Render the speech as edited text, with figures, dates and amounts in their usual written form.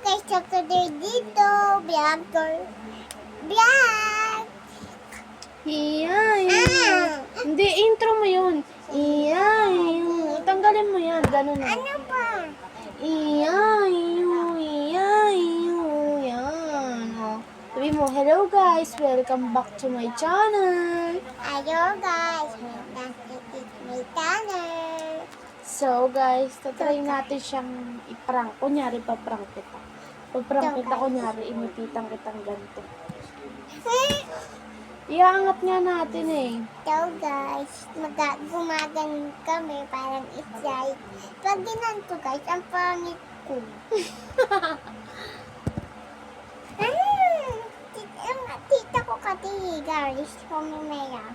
guys, so today dito, vlog tour. Vlog! Iyay. Hindi, intro mo yun. Iyay. Tanggalin mo yan. Ganun na. Ano ba? Iyay. Iyay. Yan. O. Sabi mo, hello guys. Welcome back to my channel. Ayo guys, may channel. So guys, tatry natin siyang i-prank. Kunyari, pa-prank kita. Pag-prank kita, kunyari, imipitan kitang ganito. Iangat nga natin eh. So guys, gumagan kami parang excited. Pag ginanto guys, ang pangit ko. Tita ko kati guys, kumimaya.